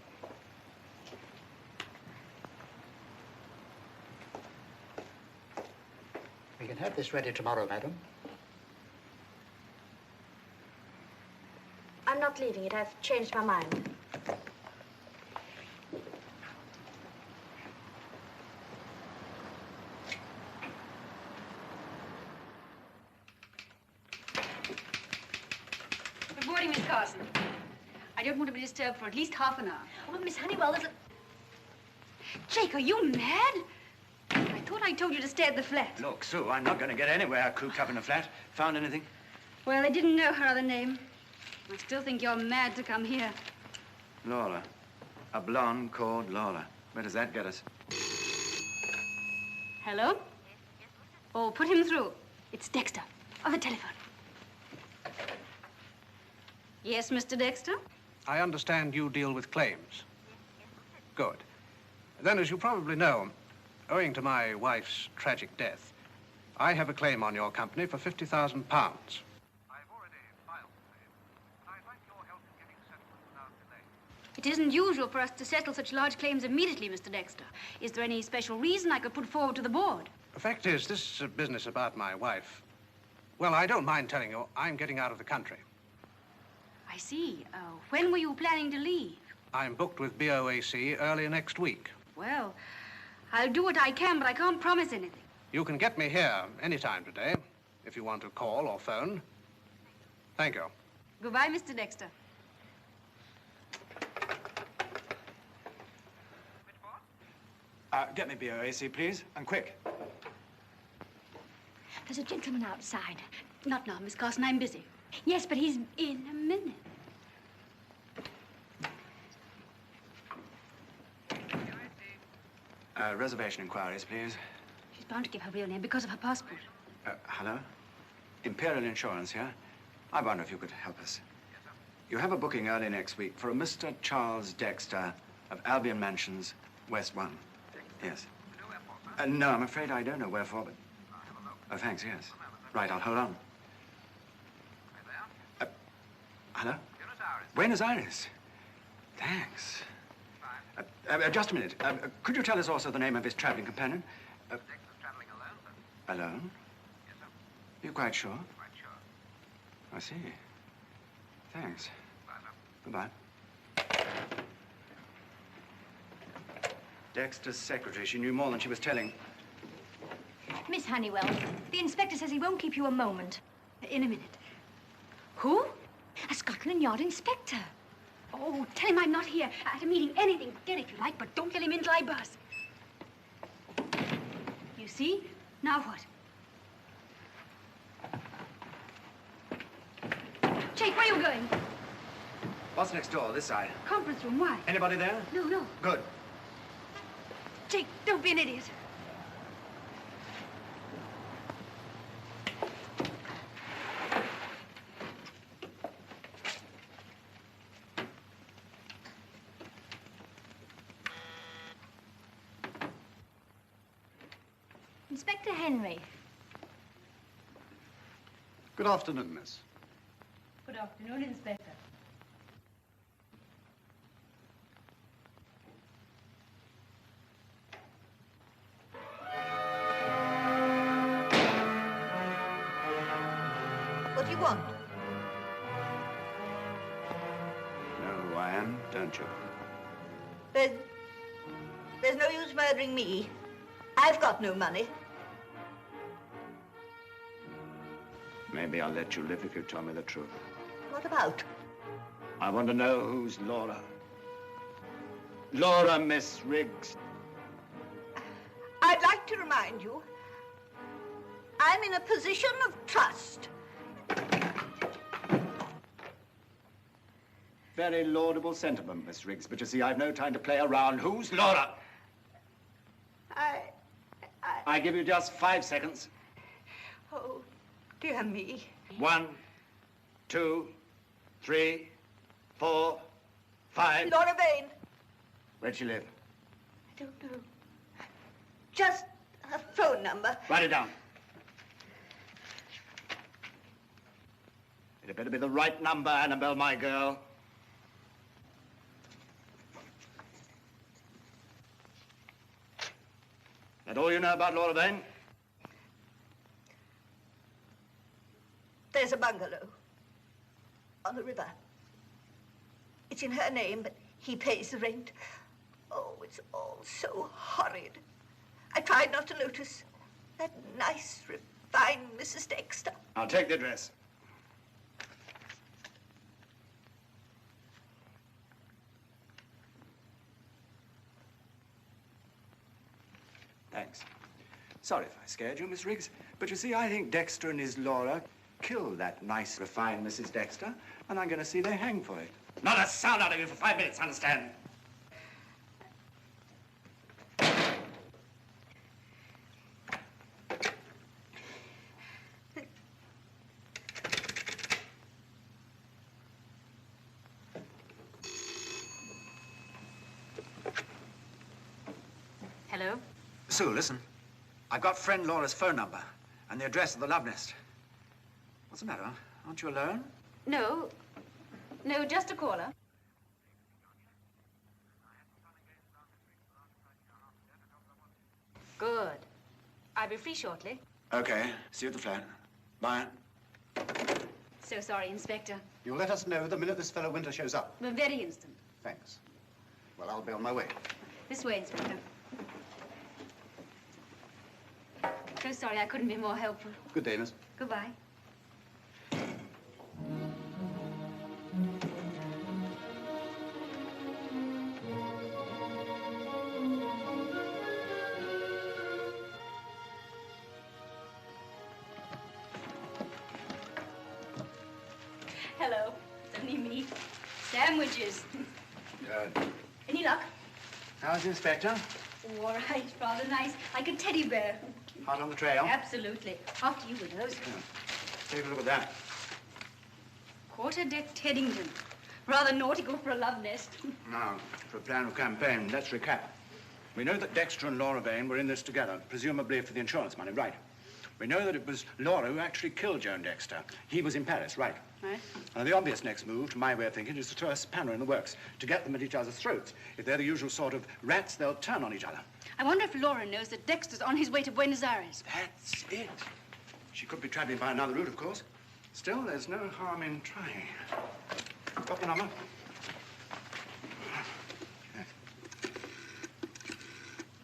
Speaker 13: We can have this ready tomorrow, madam.
Speaker 5: I'm not leaving it. I've changed my mind.
Speaker 6: Good morning, Miss Carson. I don't want to be disturbed for at least half an hour.
Speaker 5: Oh, but Miss Honeywell, there's a...
Speaker 6: Jake, are you mad? I thought I told you to stay at the flat.
Speaker 1: Look, Sue, I'm not going to get anywhere cooped up in a flat. Found anything?
Speaker 6: Well, I didn't know her other name. I still think you're mad to come here.
Speaker 1: Laura. A blonde called Laura. Where does that get us?
Speaker 6: Hello? Oh, put him through. It's Dexter, on the telephone. Yes, Mr. Dexter?
Speaker 7: I understand you deal with claims. Good. Then, as you probably know, owing to my wife's tragic death, I have a claim on your company for £50,000. I've already filed the claim, and I'd like your help in getting settlement without delay.
Speaker 6: It isn't usual for us to settle such large claims immediately, Mr. Dexter. Is there any special reason I could put forward to the board?
Speaker 7: The fact is, this business about my wife, well, I don't mind telling you, I'm getting out of the country.
Speaker 6: I see. When were you planning to leave?
Speaker 7: I'm booked with BOAC early next week.
Speaker 6: Well, I'll do what I can, but I can't promise anything.
Speaker 7: You can get me here anytime today, if you want to call or phone. Thank you.
Speaker 6: Goodbye, Mr. Dexter.
Speaker 1: Get me BOAC, please, and quick.
Speaker 3: There's a gentleman outside.
Speaker 6: Not now, Miss Carson. I'm busy.
Speaker 3: Yes, but he's in a minute.
Speaker 1: Reservation inquiries, please.
Speaker 6: She's bound to give her real name because of her passport.
Speaker 1: Hello? Imperial Insurance here. I wonder if you could help us. You have a booking early next week for a Mr. Charles Dexter of Albion Mansions, West 1. Yes. No, I'm afraid I don't know where for, but... Oh, thanks, yes. Right, I'll hold on. Hello? Buenos Aires. Thanks. Just a minute. Could you tell us also the name of his traveling companion? Dexter's traveling alone, Alone? Yes, sir. You're quite sure? Quite sure. I see. Thanks. Bye, sir. Goodbye. Dexter's secretary. She knew more than she was telling.
Speaker 4: Miss Honeywell, the inspector says he won't keep you a moment.
Speaker 6: In a minute.
Speaker 4: Who? A Scotland Yard inspector.
Speaker 6: Oh, tell him I'm not here. At a meeting, anything. Get if you like, but don't let him into my bus. You see? Now what? Jake, where are you going?
Speaker 1: What's next door? This side.
Speaker 6: Conference room, why?
Speaker 1: Anybody there?
Speaker 6: No.
Speaker 1: Good.
Speaker 6: Jake, don't be an idiot.
Speaker 4: Inspector Henry.
Speaker 8: Good afternoon, miss.
Speaker 6: Good afternoon, Inspector.
Speaker 9: What do you want?
Speaker 1: Know who I am, don't you?
Speaker 9: There's no use murdering me. I've got no money.
Speaker 1: Maybe I'll let you live if you tell me the truth.
Speaker 9: What about?
Speaker 1: I want to know who's Laura. Laura, Miss Riggs.
Speaker 9: I'd like to remind you, I'm in a position of trust.
Speaker 1: Very laudable sentiment, Miss Riggs, but you see, I've no time to play around. Who's Laura? I give you just 5 seconds.
Speaker 9: Oh, dear me.
Speaker 1: 1, 2, 3, 4, 5.
Speaker 9: Laura Vane.
Speaker 1: Where'd she live?
Speaker 9: I don't know. Just a phone number.
Speaker 1: Write it down. It better be the right number, Annabelle, my girl. That all you know about Laura Vane?
Speaker 9: There's a bungalow on the river. It's in her name, but he pays the rent. Oh, it's all so horrid. I tried not to notice that nice, refined Mrs. Dexter.
Speaker 1: I'll take the address. Thanks. Sorry if I scared you, Miss Riggs, but you see, I think Dexter and his Laura killed that nice, refined Mrs. Dexter, and I'm going to see they hang for it. Not a sound out of you for 5 minutes, understand?
Speaker 6: Hello?
Speaker 1: Sue, listen. I've got friend Laura's phone number and the address of the love nest. What's the matter? Aren't you alone?
Speaker 6: No, just a caller. Good. I'll be free shortly.
Speaker 1: Okay. See you at the flat. Bye.
Speaker 6: So sorry, Inspector.
Speaker 8: You'll let us know the minute this fellow Winter shows up.
Speaker 6: The very instant.
Speaker 8: Thanks. Well, I'll be on my way.
Speaker 6: This way, Inspector. So sorry I couldn't be more helpful.
Speaker 8: Good day, miss.
Speaker 6: Goodbye. Hello. It's only me. Sandwiches.
Speaker 1: Good.
Speaker 6: Any luck?
Speaker 1: How's the Inspector?
Speaker 6: Oh, all right. Rather nice. Like a teddy bear.
Speaker 1: Hot on the trail?
Speaker 6: Absolutely. After you with those.
Speaker 1: Yeah. Take a look at that.
Speaker 6: Quarterdeck Teddington. Rather naughty go for a love nest.
Speaker 12: Now, for a plan of campaign, let's recap. We know that Dexter and Laura Vane were in this together, presumably for the insurance money, right? We know that it was Laura who actually killed Joan Dexter. He was in Paris, right?
Speaker 6: Right.
Speaker 12: The obvious next move, to my way of thinking, is to throw a spanner in the works, to get them at each other's throats. If they're the usual sort of rats, they'll turn on each other.
Speaker 6: I wonder if Laura knows that Dexter's on his way to Buenos Aires.
Speaker 12: That's it. She could be traveling by another route, of course. Still, there's no harm in trying. Got the number?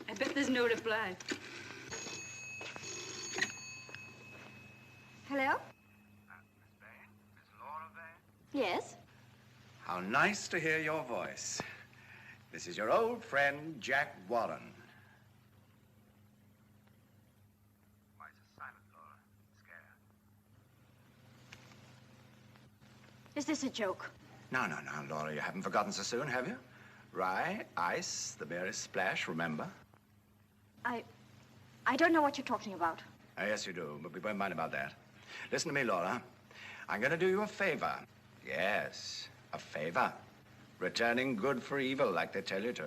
Speaker 6: I bet there's no reply.
Speaker 3: Hello?
Speaker 1: Miss Vane? Miss Laura Vane?
Speaker 3: Yes?
Speaker 1: How nice to hear your voice. This is your old friend, Jack Warren. Why so silent, Laura? Scared?
Speaker 3: Is this a joke?
Speaker 1: No, Laura, you haven't forgotten so soon, have you? Rye, ice, the merest splash, remember?
Speaker 3: I don't know what you're talking about.
Speaker 1: Oh, yes, you do, but we won't mind about that. Listen to me, Laura. I'm going to do you a favor. Yes, a favor. Returning good for evil, like they tell you to.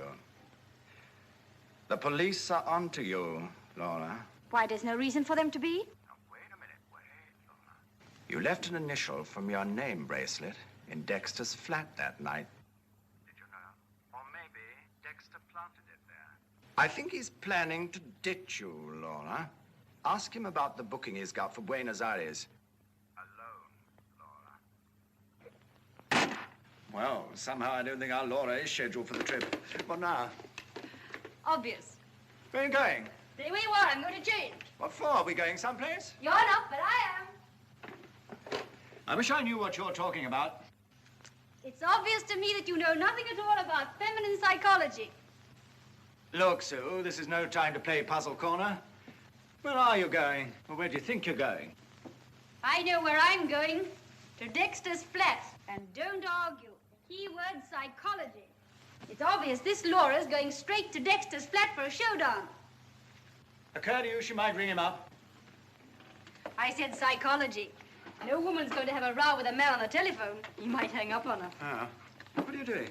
Speaker 1: The police are onto you, Laura.
Speaker 3: Why, there's no reason for them to be?
Speaker 1: Now, wait a minute, Laura. You left an initial from your name bracelet in Dexter's flat that night. Did you know? Or maybe Dexter planted it there. I think he's planning to ditch you, Laura. Ask him about the booking he's got for Buenos Aires. Alone, Laura. Well, somehow I don't think our Laura is scheduled for the trip. What now?
Speaker 6: Obvious.
Speaker 1: Where are you going?
Speaker 6: Stay where you are. I'm going to change.
Speaker 1: What for? Are we going someplace?
Speaker 6: You're not, but I am.
Speaker 1: I wish I knew what you're talking about.
Speaker 6: It's obvious to me that you know nothing at all about feminine psychology.
Speaker 1: Look, Sue, this is no time to play puzzle corner. Where are you going? Or where do you think you're going?
Speaker 6: I know where I'm going. To Dexter's flat. And don't argue. The key word, psychology. It's obvious this Laura's going straight to Dexter's flat for a showdown.
Speaker 1: Occurred to you she might ring him up?
Speaker 6: I said psychology. No woman's going to have a row with a man on the telephone. He might hang up on her.
Speaker 1: Ah. What are you doing?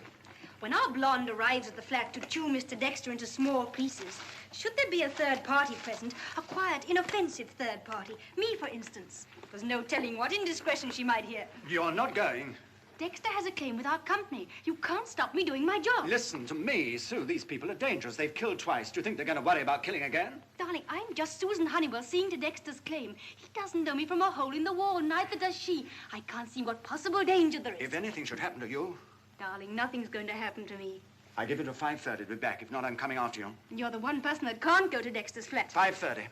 Speaker 6: When our blonde arrives at the flat to chew Mr. Dexter into small pieces, should there be a third party present, a quiet, inoffensive third party, me, for instance, there's no telling what indiscretion she might hear.
Speaker 1: You're not going.
Speaker 6: Dexter has a claim with our company. You can't stop me doing my job.
Speaker 1: Listen to me, Sue. These people are dangerous. They've killed twice. Do you think they're going to worry about killing again?
Speaker 6: Darling, I'm just Susan Honeywell seeing to Dexter's claim. He doesn't know me from a hole in the wall, neither does she. I can't see what possible danger there is.
Speaker 1: If anything should happen to you...
Speaker 6: Darling, nothing's going to happen to me.
Speaker 1: I give you to 5:30 to be back. If not, I'm coming after you.
Speaker 6: You're the one person that can't go to Dexter's flat.
Speaker 1: 5:30.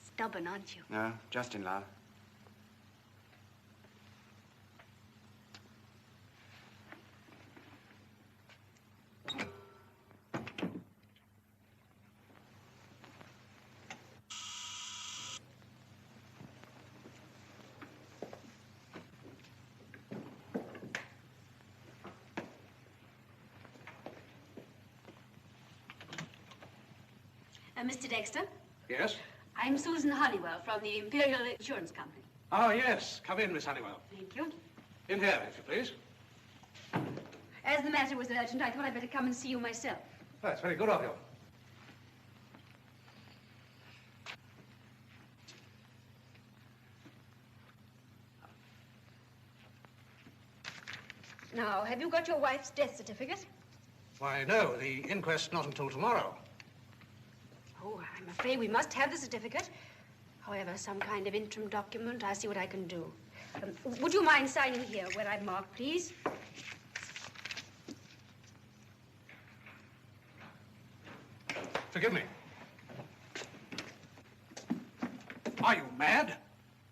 Speaker 6: Stubborn, aren't you?
Speaker 1: No, just in love.
Speaker 6: Mr. Dexter?
Speaker 7: Yes?
Speaker 6: I'm Susan Honeywell from the Imperial Insurance Company.
Speaker 7: Oh, yes. Come in, Miss Honeywell.
Speaker 6: Thank you.
Speaker 7: In here, if you please.
Speaker 6: As the matter was urgent, I thought I'd better come and see you myself.
Speaker 7: That's very good of you.
Speaker 6: Now, have you got your wife's death certificate?
Speaker 7: Why, no. The inquest's not until tomorrow.
Speaker 6: Oh, I'm afraid we must have the certificate. However, some kind of interim document, I'll see what I can do. Would you mind signing here where I've marked, please?
Speaker 7: Forgive me. Are you mad?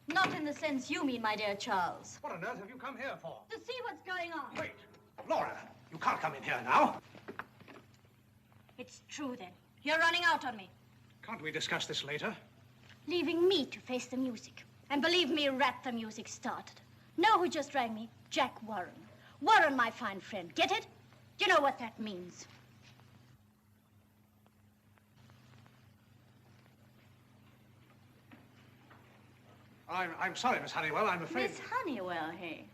Speaker 3: Not in the sense you mean, my dear Charles.
Speaker 7: What on earth have you come here for?
Speaker 3: To see what's going on.
Speaker 7: Wait. Laura, you can't come in here now.
Speaker 3: It's true, then. You're running out on me.
Speaker 7: Can't we discuss this later?
Speaker 3: Leaving me to face the music. And believe me, Rat, the music started. Know who just rang me? Jack Warren. Warren, my fine friend. Get it? You know what that means.
Speaker 7: I'm sorry, Miss Honeywell. I'm afraid...
Speaker 3: Miss Honeywell, hey?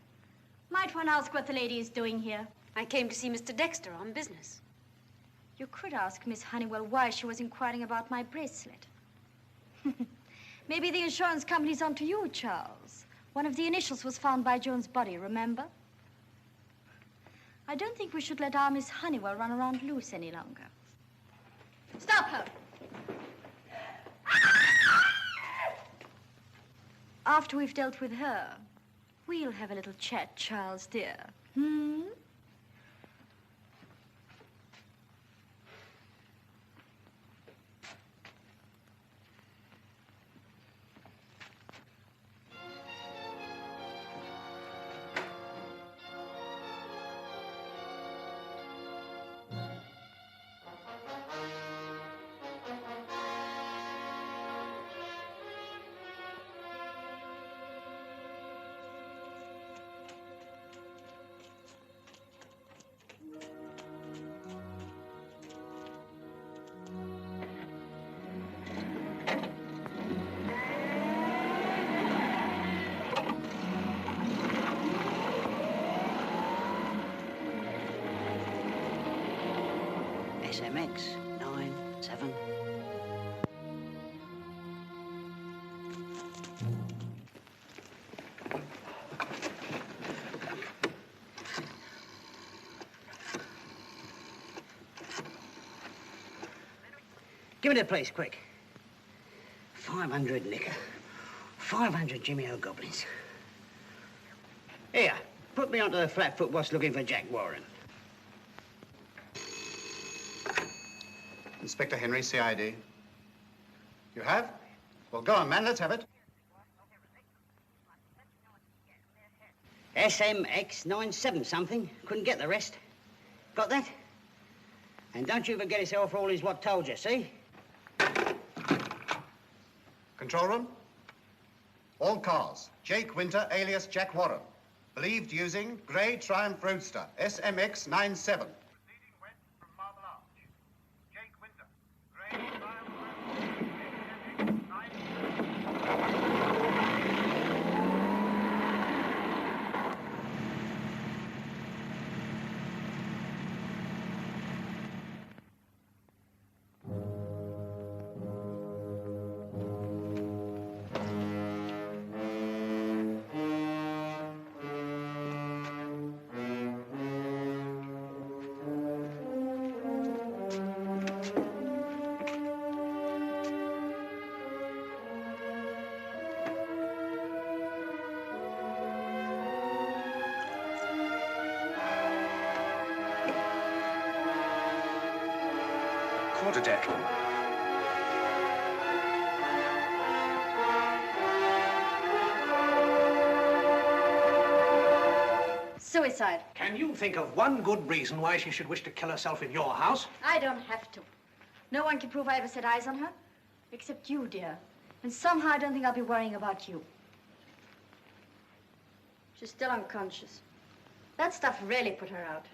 Speaker 3: Might one ask what the lady is doing here?
Speaker 6: I came to see Mr. Dexter on business.
Speaker 3: You could ask Miss Honeywell why she was inquiring about my bracelet. Maybe the insurance company's onto you, Charles. One of the initials was found by Joan's body, remember? I don't think we should let our Miss Honeywell run around loose any longer. Stop her! After we've dealt with her, we'll have a little chat, Charles, dear. Hmm?
Speaker 13: SMX 97. Give me the place, quick. 500 liquor. 500 Jimmy O'Goblins. Here, put me onto the flatfoot boss looking for Jack Warren.
Speaker 8: Inspector Henry, CID. You have? Well, go on, man, let's have it.
Speaker 13: SMX 97 something. Couldn't get the rest. Got that? And don't you forget it's for all is what told you, see?
Speaker 8: Control room. All cars. Jake Winter, alias Jack Warren. Believed using grey Triumph Roadster, SMX 97.
Speaker 12: Quarterdeck.
Speaker 3: Suicide.
Speaker 7: Can you think of one good reason why she should wish to kill herself in your house?
Speaker 3: I don't have to. No one can prove I ever set eyes on her. Except you, dear. And somehow I don't think I'll be worrying about you. She's still unconscious. That stuff really put her out.